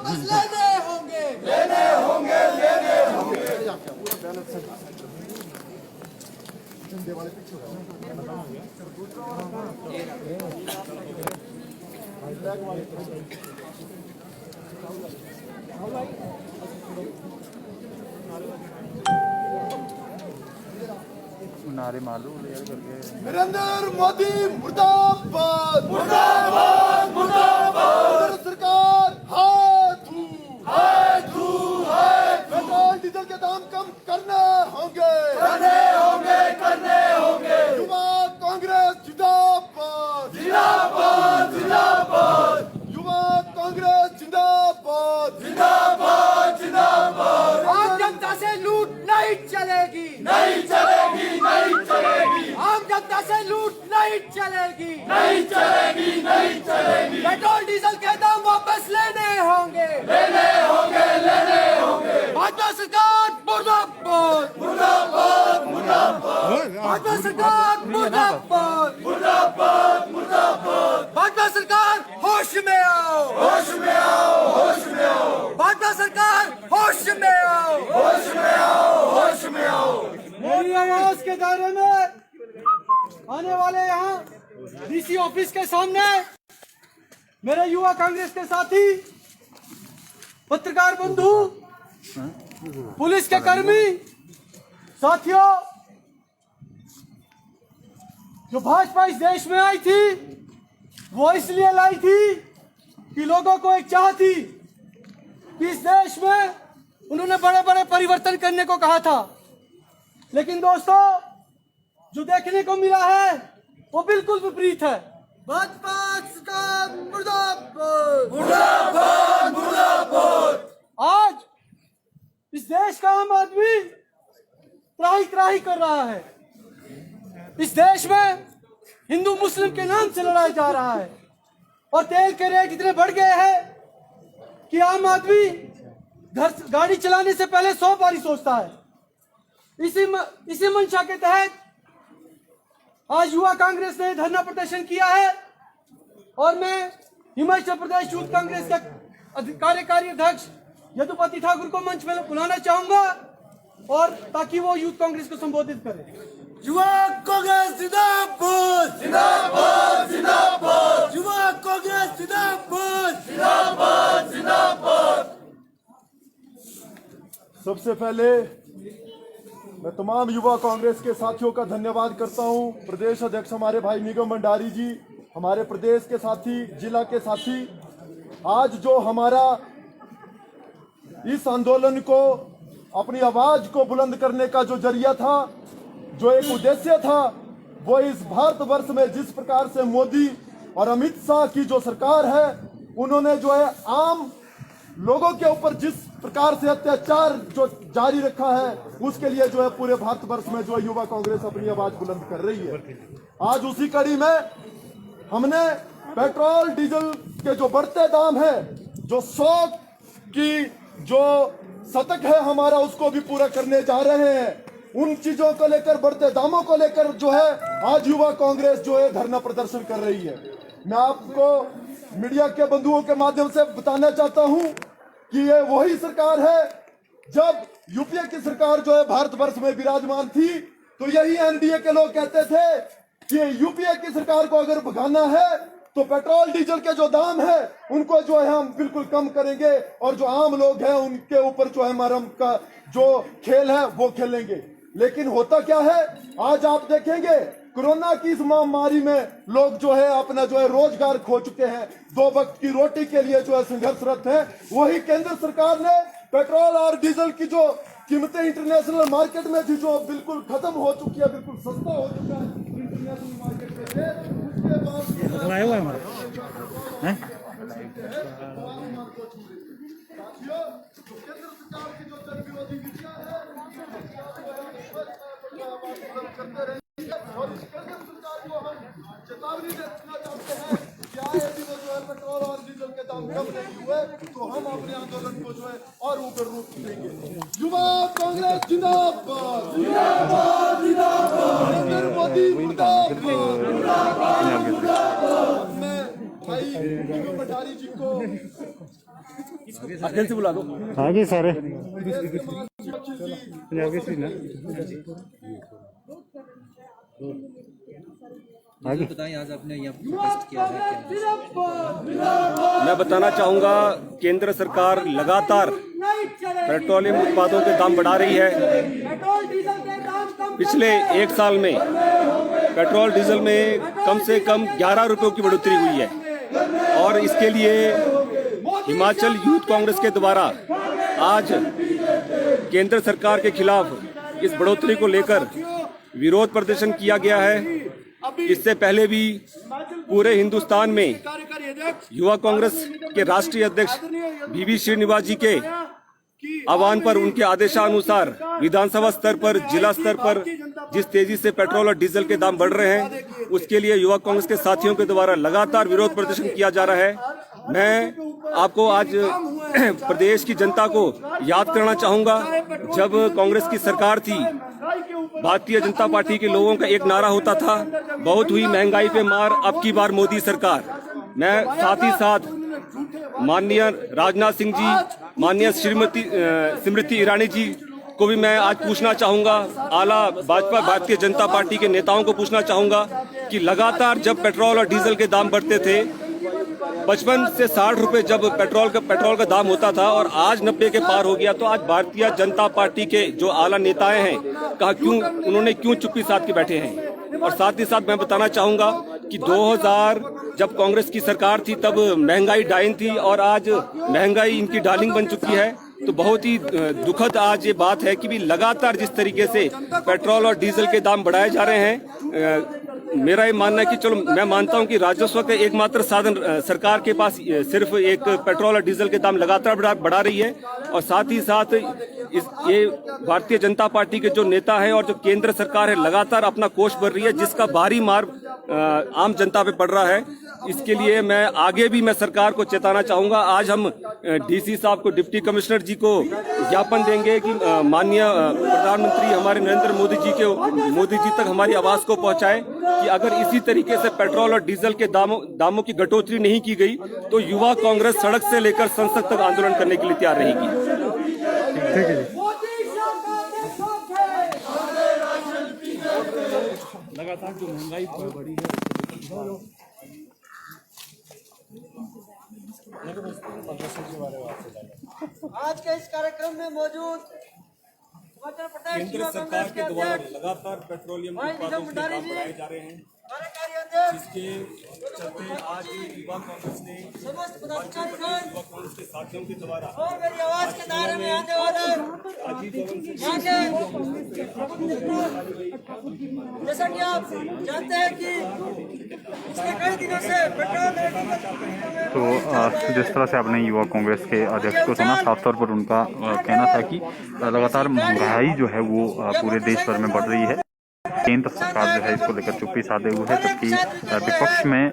वापस लेने होंगे, लेने होंगे, लेने होंगे। नारे मालूम यार करके नरेंद्र मोदी मुर्दाबाद, मुर्दाबाद, मुर्दाबाद। सरकार हाथू, हाथू, हाथू। पेट्रोल डीजल के दाम कम करने होंगे, करने होंगे, करने होंगे। युवा कांग्रेस जिंदाबाद, जिंदाबाद, जिंदाबाद। युवा कांग्रेस जिंदाबाद, जिंदाबाद, जिंदाबाद। आम जनता से लूट नहीं चलेगी, नहीं चलेगी, नहीं चलेगी, आम जनता से लूट नहीं चलेगी, नहीं चलेगी, नहीं चलेगी। पेट्रोल डीजल के दाम वापस लेने होंगे, लेने होंगे, लेने होंगे। भाजपा सरकार मुर्दाबाद, मुर्दाबाद, मुर्दाबाद, भाजपा सरकार मुर्दाबाद, मुर्दाबाद, मुर्दाबाद। भाजपा सरकार होश में आओ, होश में आओ, होश में आओ, भाजपा सरकार होश में आओ, होश में आओ, होश में आओ। मेरी आवाज के दायरे में आने वाले यहाँ डीसी ऑफिस के सामने मेरे युवा कांग्रेस के साथी, पत्रकार बंधु, पुलिस के कर्मी साथियों, जो भाजपा इस देश में आई थी वो इसलिए लाई थी कि लोगों को एक चाह थी कि इस देश में उन्होंने बड़े बड़े परिवर्तन करने को कहा था। लेकिन दोस्तों, जो देखने को मिला है वो बिल्कुल विपरीत है। भाजपा सरकार मुर्दाबाद, मुर्दाबाद, मुर्दाबाद। आज इस देश का आम आदमी त्राही त्राही कर रहा है। इस देश में हिंदू मुस्लिम के नाम से लड़ाया जा रहा है और तेल के रेट इतने बढ़ गए हैं कि आम आदमी घर गाड़ी चलाने से पहले 100 बारी सोचता है। इसी मंशा के तहत आज युवा कांग्रेस ने धरना प्रदर्शन किया है और मैं हिमाचल प्रदेश यूथ कांग्रेस के कार्यकारी अध्यक्ष यदुपति ठाकुर को मंच में बुलाना चाहूंगा और ताकि वो यूथ कांग्रेस को संबोधित करें। युवा कांग्रेस जिंदाबाद, जिंदाबाद, जिंदाबाद, युवा कांग्रेस जिंदाबाद, जिंदाबाद, जिंदाबाद। सबसे पहले मैं तमाम युवा कांग्रेस के साथियों का धन्यवाद करता हूं। प्रदेश अध्यक्ष हमारे भाई निगम भंडारी जी, हमारे प्रदेश के साथी, जिला के साथी, आज जो हमारा इस आंदोलन को, अपनी आवाज को बुलंद करने का जो जरिया था, जो एक उद्देश्य था, वो इस भारतवर्ष में जिस प्रकार से मोदी और अमित शाह की जो सरकार है, उन्होंने जो है आम लोगों के ऊपर जिस प्रकार से अत्याचार जो जारी रखा है, उसके लिए जो है पूरे भारतवर्ष में जो युवा कांग्रेस अपनी आवाज बुलंद कर रही है। आज उसी कड़ी में हमने पेट्रोल डीजल के जो बढ़ते दाम है, जो 100 की जो शतक है हमारा, उसको भी पूरा करने जा रहे हैं। उन चीजों को लेकर, बढ़ते दामों को लेकर जो है आज युवा कांग्रेस जो है धरना प्रदर्शन कर रही है। मैं आपको मीडिया के बंधुओं के माध्यम से बताना चाहता हूं कि ये वही सरकार है, जब यूपीए की सरकार जो है भारतवर्ष में विराजमान थी, तो यही एनडीए के लोग कहते थे कि यूपीए की सरकार को अगर भगाना है तो पेट्रोल डीजल के जो दाम है उनको जो है हम बिल्कुल कम करेंगे और जो आम लोग हैं उनके ऊपर जो है मरहम का जो खेल है वो खेलेंगे। लेकिन होता क्या है, आज आप देखेंगे कोरोना की इस महामारी में लोग जो है अपना जो है रोजगार खो चुके हैं, 2 वक्त की रोटी के लिए जो है संघर्षरत है। वही केंद्र सरकार ने पेट्रोल और डीजल की जो कीमतें इंटरनेशनल मार्केट में थी, जो बिल्कुल खत्म हो चुकी है, बिल्कुल सस्ता हो चुका है इंटरनेशनल मार्केट में से, उसके बाद केंद्र सरकार की जो जन विरोधी नीतियां है, करते रहे और इस केंद्र सरकार को हम चेतावनी देना चाहते हैं कि आए दिन जो है पेट्रोल और डीजल के दाम कम नहीं हुए तो हम अपने आंदोलन को जो है और ऊपर रूप देंगे। युवा कांग्रेस जिंदाबाद, जिंदाबाद, जिंदाबाद, नरेंद्र मोदी मुर्दाबाद, मुर्दाबाद, मुर्दाबाद। मैं भाई भंडारी जी को से बुला दो। आगे सारे आगे बताएं, आज आपने यहाँ प्रोटेस्ट किया है क्या? मैं बताना चाहूँगा, केंद्र सरकार लगातार पेट्रोलियम उत्पादों के दाम बढ़ा रही है। पिछले एक साल में पेट्रोल डीजल में कम से कम 11 रुपयों की बढ़ोतरी हुई है और इसके लिए हिमाचल यूथ कांग्रेस के द्वारा आज केंद्र सरकार के खिलाफ इस बढ़ोतरी को लेकर विरोध प्रदर्शन किया गया है। इससे पहले भी पूरे हिंदुस्तान में युवा कांग्रेस के राष्ट्रीय अध्यक्ष वीवी श्रीनिवास जी के आह्वान पर, उनके आदेशानुसार विधानसभा स्तर पर, जिला स्तर पर जिस तेजी से पेट्रोल और डीजल के दाम बढ़ रहे हैं, उसके लिए युवा कांग्रेस के साथियों के द्वारा लगातार विरोध प्रदर्शन किया जा रहा है। मैं आपको आज प्रदेश की जनता को याद करना चाहूंगा, जब कांग्रेस की सरकार थी, भारतीय जनता पार्टी के लोगों का एक नारा होता था, बहुत हुई महंगाई पे मार, अब की बार मोदी सरकार। मैं साथ ही साथ माननीय राजनाथ सिंह जी, माननीय श्रीमती स्मृति ईरानी जी को भी मैं आज पूछना चाहूंगा, आला भाजपा भारतीय जनता पार्टी के नेताओं को पूछना चाहूंगा कि लगातार जब पेट्रोल और डीजल के दाम बढ़ते थे, 55 से 60 रुपए जब पेट्रोल का दाम होता था और आज 90 के पार हो गया, तो आज भारतीय जनता पार्टी के जो आला नेताएं हैं, उन्होंने क्यों चुप्पी साध के बैठे हैं। और साथ ही साथ मैं बताना चाहूंगा कि 2000 जब कांग्रेस की सरकार थी तब महंगाई डाइन थी और आज महंगाई इनकी डार्लिंग बन चुकी है। तो बहुत ही दुखद आज ये बात है कि भी लगातार जिस तरीके से पेट्रोल और डीजल के दाम बढ़ाए जा रहे हैं, मेरा ये मानना है कि चलो मैं मानता हूं कि राजस्व का एकमात्र साधन सरकार के पास सिर्फ एक पेट्रोल और डीजल के दाम लगातार बढ़ा रही है, और साथ ही साथ ये भारतीय जनता पार्टी के जो नेता है और जो केंद्र सरकार है लगातार अपना कोष भर रही है, जिसका भारी मार आम जनता पे पड़ रहा है। इसके लिए मैं आगे भी सरकार को चेताना चाहूंगा। आज हम डीसी साहब को, डिप्टी कमिश्नर जी को ज्ञापन देंगे कि माननीय प्रधानमंत्री हमारे नरेंद्र मोदी जी तक हमारी आवाज को पहुंचाए कि अगर इसी तरीके से पेट्रोल और डीजल के दामों की घटोतरी नहीं की गई तो युवा कांग्रेस सड़क से लेकर संसद तक आंदोलन करने के लिए तैयार रहेगी। लगातार जो महंगाई बढ़ी है, आज के इस कार्यक्रम में मौजूद उत्तर प्रदेश केंद्र सरकार के द्वारा लगातार पेट्रोलियम उत्पादों के दाम बढ़ाए जा रहे हैं, जिसके चलते आज युवा कांग्रेस ने समस्त युवा कांग्रेस के साथियों के द्वारा और मेरी आवाज के दायरे में आने वाले जैसा कि आप जानते हैं कि पिछले कई दिनों से पेट्रोल तो जिस तरह से आपने युवा कांग्रेस के अध्यक्ष को सुना, साफ तौर पर उनका कहना था कि लगातार महंगाई जो है वो पूरे देश भर में बढ़ रही है। केंद्र सरकार जो है इसको लेकर चुप्पी साधे हुए है, जबकि विपक्ष में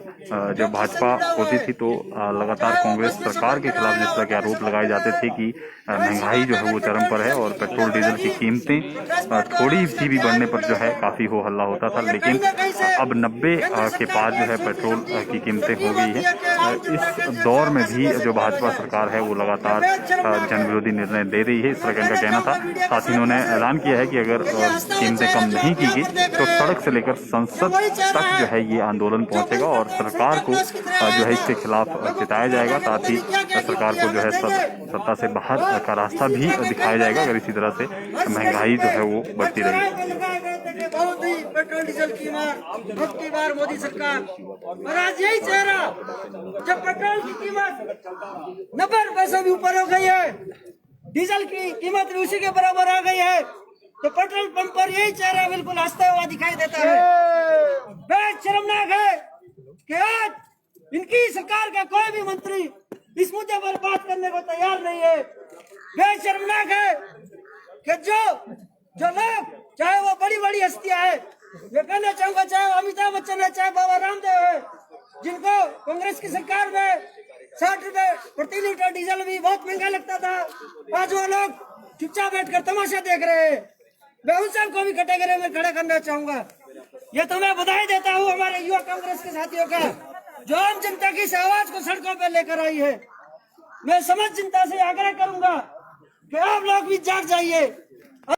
जब भाजपा होती थी तो लगातार कांग्रेस सरकार के खिलाफ जिस तरह के आरोप लगाए जाते थे कि महंगाई जो है वो चरम पर है और पेट्रोल डीजल की कीमतें थोड़ी सी भी बढ़ने पर जो है काफी हो हल्ला होता था। लेकिन अब 90 के पार जो है पेट्रोल की कीमतें हो गई है। इस दौर में भी जो भाजपा सरकार है वो लगातार जन विरोधी निर्णय ले रही है, इस तरह का इनका कहना था। साथ ही उन्होंने ऐलान किया है कि अगर कीमतें कम नहीं की गई तो सड़क से लेकर संसद तक जो है ये आंदोलन पहुंचेगा और सरकार को जो है इसके खिलाफ चिताया जाएगा। साथ ही सरकार को जो है सत्ता से बाहर का रास्ता भी दिखाया जाएगा अगर इसी तरह से महंगाई जो है वो बढ़ती रहेगी। बहुत ही पेट्रोल डीजल की मार, अब की बार मोदी सरकार। और आज यही चेहरा, जब पेट्रोल की कीमत 90 रुपए से भी ऊपर हो गई है, डीजल की कीमत भी उसी के बराबर आ गई है, तो पेट्रोल पंप पर यही चेहरा बिल्कुल हंसता हुआ दिखाई देता है। बेहद शर्मनाक है कि आज इनकी सरकार का कोई भी मंत्री इस मुद्दे पर बात करने को तैयार नहीं है। बेहद शर्मनाक है कि जो लोग, चाहे वो बड़ी बड़ी हस्तियां है, मैं कहना चाहूंगा, चाहे अमिताभ बच्चन है, चाहे बाबा रामदेव है, जिनको कांग्रेस की सरकार में 60 रुपए प्रति लीटर डीजल भी बहुत महंगा लगता था, आज वो लोग चुपचाप बैठकर तमाशा देख रहे हैं। मैं उन सबको भी कैटेगरी में खड़ा करना चाहूंगा। ये तो मैं बधाई देता हूँ हमारे युवा कांग्रेस के साथियों का जो आम जनता की इस आवाज को सड़कों पर लेकर आई है। मैं समस्त जनता से आग्रह करूंगा कि आप लोग भी जाग जाइए।